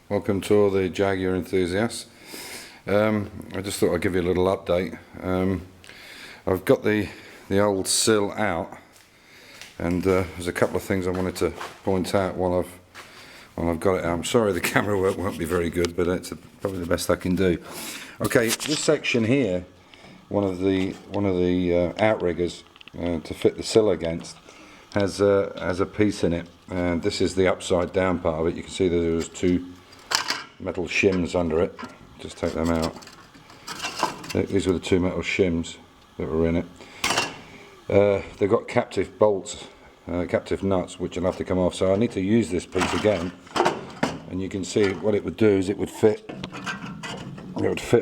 welcome to all the Jaguar enthusiasts. I just thought I'd give you a little update. I've got the old Sill out, and there's a couple of things I wanted to point out while I've got it out. I'm sorry the camera work won't be very good, but it's probably the best I can do. Okay, this section here, one of the outriggers to fit the Sill against, has a piece in it, and this is the upside down part of it. You can see that there's two metal shims under it. Just take them out. These were the two metal shims that were in it. They've got captive bolts, captive nuts, which will have to come off, so I need to use this piece again. And you can see what it would do is it would fit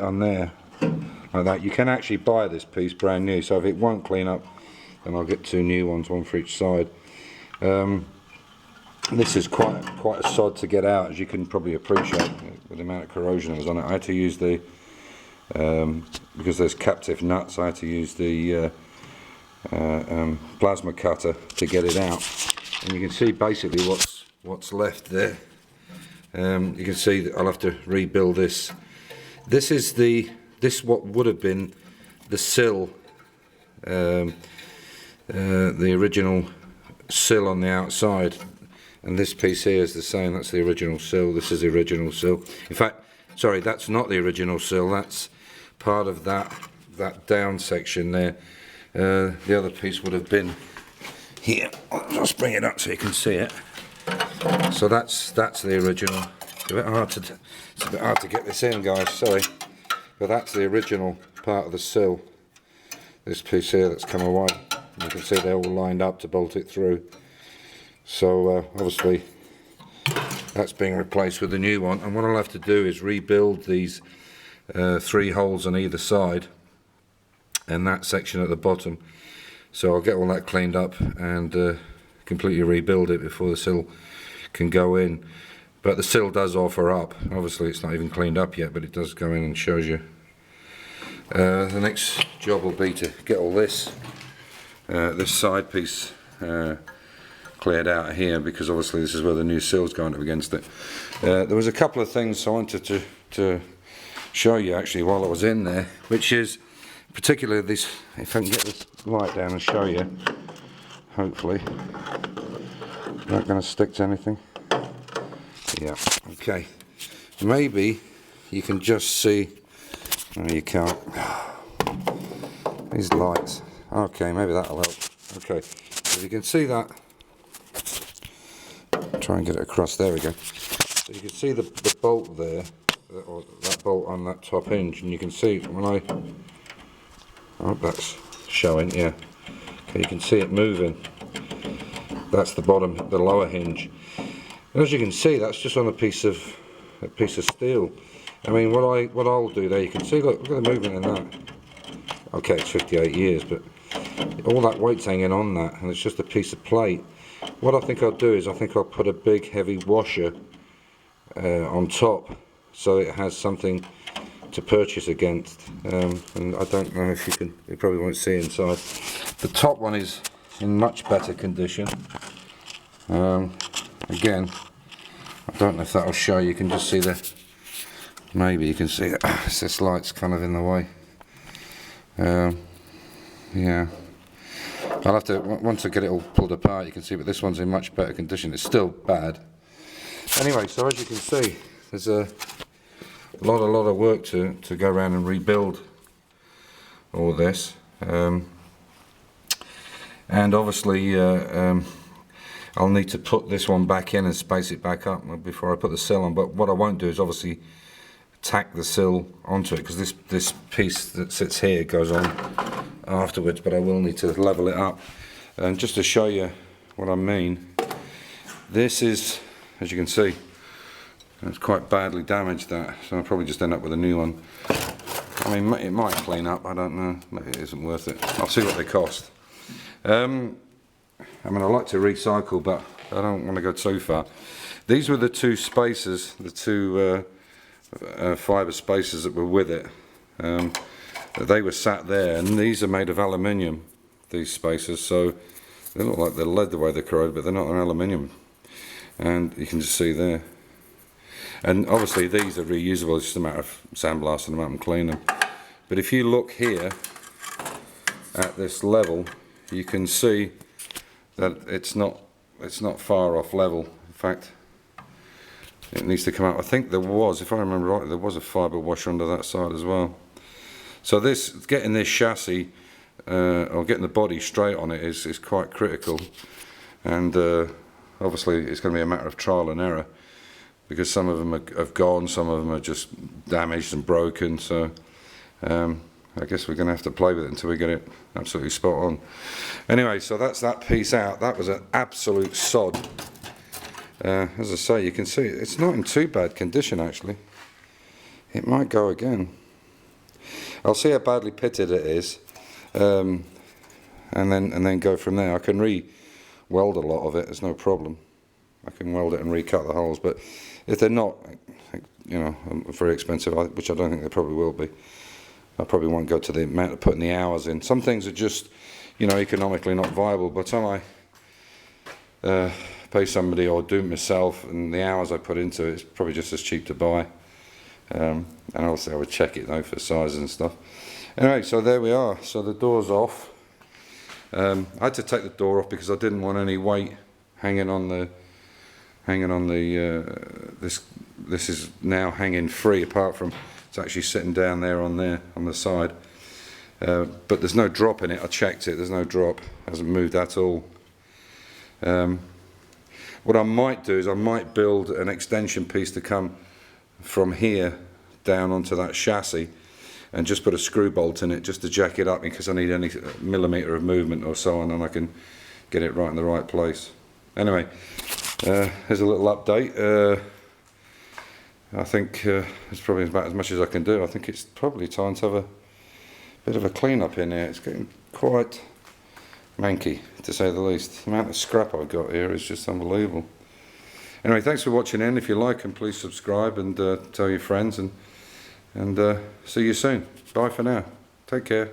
on there like that. You can actually buy this piece brand new, so if it won't clean up, then I'll get two new ones, one for each side. This is quite a sod to get out, as you can probably appreciate with the amount of corrosion that was on it. I had to use the because there's captive nuts, I had to use the plasma cutter to get it out. And you can see basically what's left there. You can see that I'll have to rebuild this. This is what would have been the Sill, the original Sill on the outside, and this piece here is the same. That's the original Sill. This is the original Sill. In fact, sorry, that's not the original Sill. That's part of that down section there. The other piece would have been here. I'll just bring it up so you can see it. So that's the original. It's a bit hard to get this in, guys. Sorry, but that's the original part of the Sill. This piece here that's come away. You can see they're all lined up to bolt it through. So obviously that's being replaced with a new one. And what I'll have to do is rebuild these three holes on either side and that section at the bottom. So I'll get all that cleaned up and completely rebuild it before the Sill can go in. But the Sill does offer up. Obviously it's not even cleaned up yet, but it does go in and shows you. The next job will be to get all this side piece cleared out here, because obviously this is where the new Sill's going up against it. There was a couple of things I wanted to show you actually while I was in there, which is particularly this. If I can get this light down and show you, hopefully not going to stick to anything. Yeah, okay, maybe you can just see. No, you can't. These lights. Okay, maybe that'll help. Okay, so you can see that. Try and get it across. There we go. So you can see the bolt there, or that bolt on that top hinge, and you can see when I hope that's showing. Yeah. Okay, you can see it moving. That's the bottom, the lower hinge. And as you can see, that's just on a piece of steel. I mean, what I'll do there, you can see, look at the movement in that. Okay, it's 58 years, but all that weight's hanging on that, and it's just a piece of plate. What I think I'll do is, I think I'll put a big heavy washer on top, so it has something to purchase against. And I don't know if you probably won't see inside. The top one is in much better condition. Again, I don't know if that'll show. You can just see maybe you can see it. This light's kind of in the way. Yeah, I'll have to, once I get it all pulled apart, you can see, but this one's in much better condition. It's still bad. Anyway, so as you can see, there's a lot of work to go around and rebuild all this. And obviously I'll need to put this one back in and space it back up before I put the Sill on. But what I won't do is obviously tack the Sill onto it, because this piece that sits here goes on afterwards, but I will need to level it up. And just to show you what I mean, this is, as you can see, it's quite badly damaged, that, so I'll probably just end up with a new one. I mean, it might clean up, I don't know, maybe it isn't worth it. I'll see what they cost. I mean, I like to recycle, but I don't want to go too far. These were the two spacers, the two fibre spacers that were with it. They were sat there, and these are made of aluminium, these spacers, so they look like they're lead the way they're corroded, but they're not, they're aluminium. And you can just see there. And obviously these are reusable, it's just a matter of sandblasting them up and cleaning them. But if you look here at this level, you can see that it's not far off level. In fact, it needs to come out. I think there was, if I remember right, there was a fibre washer under that side as well. So this, getting this chassis or getting the body straight on it is quite critical, and obviously it's going to be a matter of trial and error, because some of them have gone, some of them are just damaged and broken. So I guess we're going to have to play with it until we get it absolutely spot on. Anyway, so that's that piece out. That was an absolute sod. As I say, you can see it's not in too bad condition actually. It might go again. I'll see how badly pitted it is, and then go from there. I can re-weld a lot of it. There's no problem. I can weld it and recut the holes. But if they're not, you know, very expensive, which I don't think they probably will be, I probably won't go to the amount of putting the hours in. Some things are just, you know, economically not viable. By the time I pay somebody or do it myself, and the hours I put into it, it's probably just as cheap to buy. And obviously I would check it though for sizes and stuff. Anyway, so there we are. So the door's off. I had to take the door off because I didn't want any weight hanging on the this is now hanging free, apart from it's actually sitting down there on the side. But there's no drop in it. I checked it. There's no drop. It hasn't moved at all. What I might do is I might build an extension piece to come from here down onto that chassis, and just put a screw bolt in it just to jack it up in case I need any millimetre of movement or so on, and I can get it right in the right place. Anyway, here's a little update. I think it's probably about as much as I can do. I think it's probably time to have a bit of a clean up in here. It's getting quite manky, to say the least. The amount of scrap I've got here is just unbelievable. Anyway, thanks for watching in. If you like them, please subscribe and tell your friends, and see you soon. Bye for now. Take care.